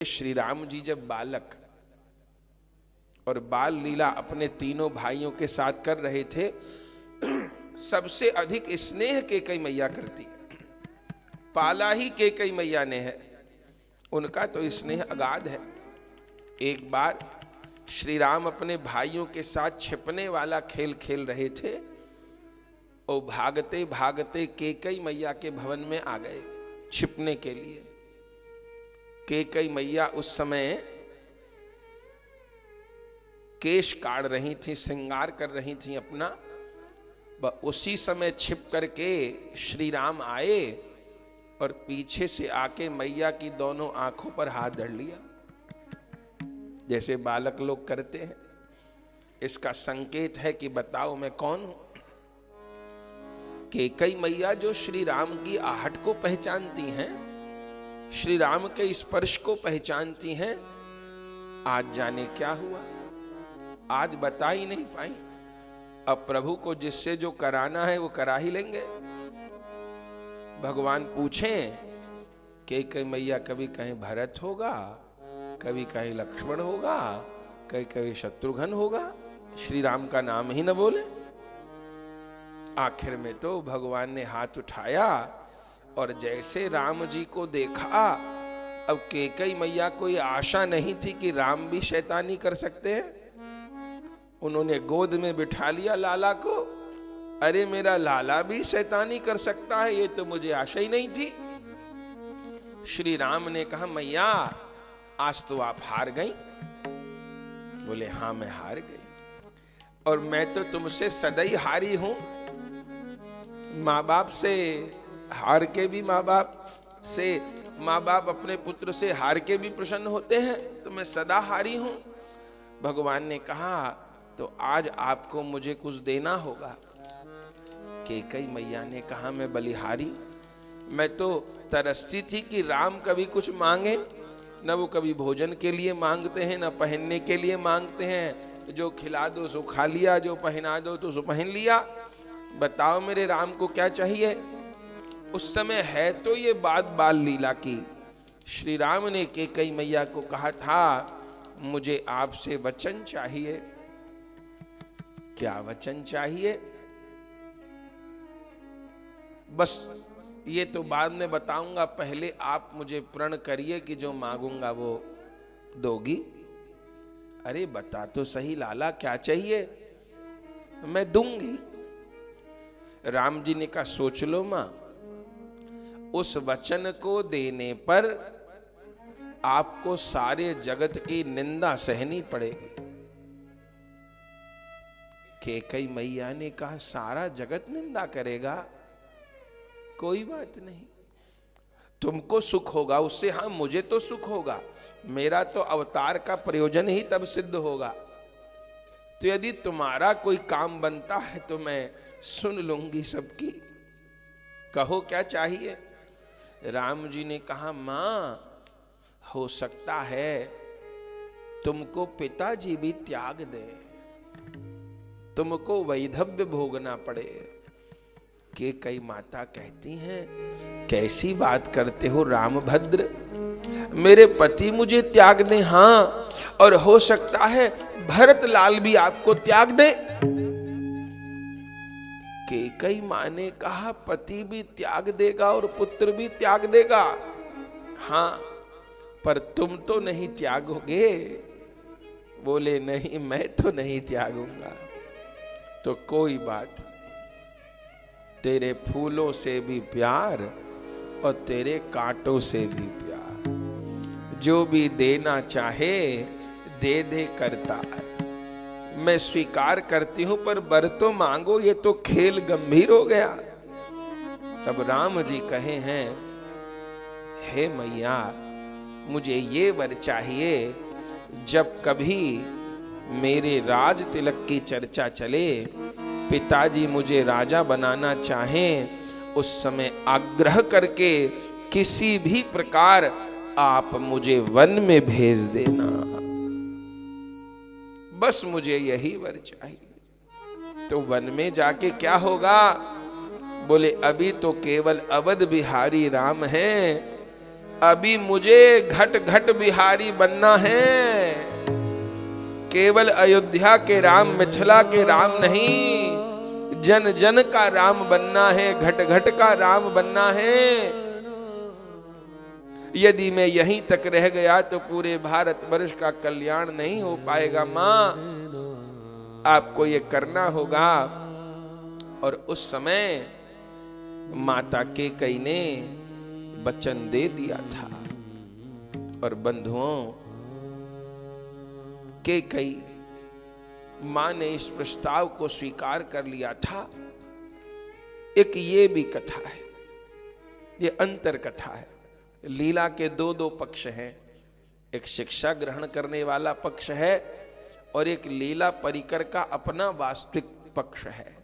श्री राम जी जब बालक और बाल लीला अपने तीनों भाइयों के साथ कर रहे थे, सबसे अधिक स्नेह कैकेयी मैया करती है। पाला ही कैकेयी मैया ने है, उनका तो स्नेह अगाध है। एक बार श्री राम अपने भाइयों के साथ छिपने वाला खेल खेल रहे थे और भागते भागते कैकेयी मैया के भवन में आ गए छिपने के लिए। कैकेयी मैया उस समय केश काट रही थी, श्रृंगार कर रही थी अपना। उसी समय छिप करके श्री राम आए और पीछे से आके मैया की दोनों आंखों पर हाथ धर लिया, जैसे बालक लोग करते हैं। इसका संकेत है कि बताओ मैं कौन हूं। कैकेयी मैया जो श्री राम की आहट को पहचानती हैं, श्री राम के स्पर्श को पहचानती हैं, आज जाने क्या हुआ, आज बता ही नहीं पाई। अब प्रभु को जिससे जो कराना है वो करा ही लेंगे। भगवान पूछें कैकेयी मैया कभी कहीं भरत होगा, कभी कहीं लक्ष्मण होगा, कहीं कहीं शत्रुघ्न होगा, श्री राम का नाम ही न बोले। आखिर में तो भगवान ने हाथ उठाया और जैसे राम जी को देखा, अब कैकेयी मैया कोई आशा नहीं थी कि राम भी शैतानी कर सकते हैं। उन्होंने गोद में बिठा लिया लाला को। अरे मेरा लाला भी शैतानी कर सकता है, ये तो मुझे आशा ही नहीं थी। श्री राम ने कहा मैया आज तो आप हार गई। बोले हाँ मैं हार गई, और मैं तो तुमसे सदैव हारी हूं। माँ बाप से हार के भी माँ बाप अपने पुत्र से हार के भी प्रसन्न होते हैं, तो मैं सदा हारी हूं। भगवान ने कहा तो आज आपको मुझे कुछ देना होगा। कैकेयी मैया ने कहा मैं बलिहारी, मैं तो तरसती थी कि राम कभी कुछ मांगे, न वो कभी भोजन के लिए मांगते हैं, न पहनने के लिए मांगते हैं। जो खिला दो सो खा लिया, जो पहना दो तो सो पहन लिया। बताओ मेरे राम को क्या चाहिए। उस समय है तो ये बात बाल लीला की। श्री राम ने कैकेयी मैया को कहा था मुझे आपसे वचन चाहिए। क्या वचन चाहिए? बस ये तो बाद में बताऊंगा, पहले आप मुझे प्रण करिए कि जो मांगूंगा वो दोगी। अरे बता तो सही लाला क्या चाहिए, मैं दूंगी। राम जी ने कहा सोच लो मां, उस वचन को देने पर आपको सारे जगत की निंदा सहनी पड़ेगी। कैकेयी मैया ने कहा सारा जगत निंदा करेगा, कोई बात नहीं, तुमको सुख होगा उससे। हाँ मुझे तो सुख होगा, मेरा तो अवतार का प्रयोजन ही तब सिद्ध होगा। तो यदि तुम्हारा कोई काम बनता है तो मैं सुन लूंगी सबकी। कहो क्या चाहिए। राम जी ने कहा मां हो सकता है तुमको पिताजी भी त्याग दे, तुमको वैधव्य भोगना पड़े। कैकेयी माता कहती हैं कैसी बात करते हो रामभद्र, मेरे पति मुझे त्याग दे, हाँ, और हो सकता है भरत लाल भी आपको त्याग दे। कैकेयी मां ने कहा पति भी त्याग देगा और पुत्र भी त्याग देगा, हाँ, पर तुम तो नहीं त्यागोगे। बोले नहीं मैं तो नहीं त्यागूंगा। तो कोई बात, तेरे फूलों से भी प्यार और तेरे कांटों से भी प्यार, जो भी देना चाहे दे दे करतार। मैं स्वीकार करती हूं पर वर तो मांगो, ये तो खेल गंभीर हो गया। तब राम जी कहे हैं हे मैया मुझे ये वर चाहिए, जब कभी मेरे राज तिलक की चर्चा चले, पिताजी मुझे राजा बनाना चाहें, उस समय आग्रह करके किसी भी प्रकार आप मुझे वन में भेज देना। बस मुझे यही वर चाहिए। तो वन में जाके क्या होगा। बोले अभी तो केवल अवध बिहारी राम हैं, अभी मुझे घट घट बिहारी बनना है, केवल अयोध्या के राम, मिथिला के राम नहीं, जन जन का राम बनना है, घट घट का राम बनना है। यदि मैं यहीं तक रह गया तो पूरे भारत वर्ष का कल्याण नहीं हो पाएगा। मां, आपको ये करना होगा। और उस समय माता केकई ने वचन दे दिया था। और बंधुओं, केकई मां ने इस प्रस्ताव को स्वीकार कर लिया था। एक ये भी कथा है, ये अंतर कथा है। लीला के दो दो पक्ष हैं, एक शिक्षा ग्रहण करने वाला पक्ष है और एक लीला परिकर का अपना वास्तविक पक्ष है।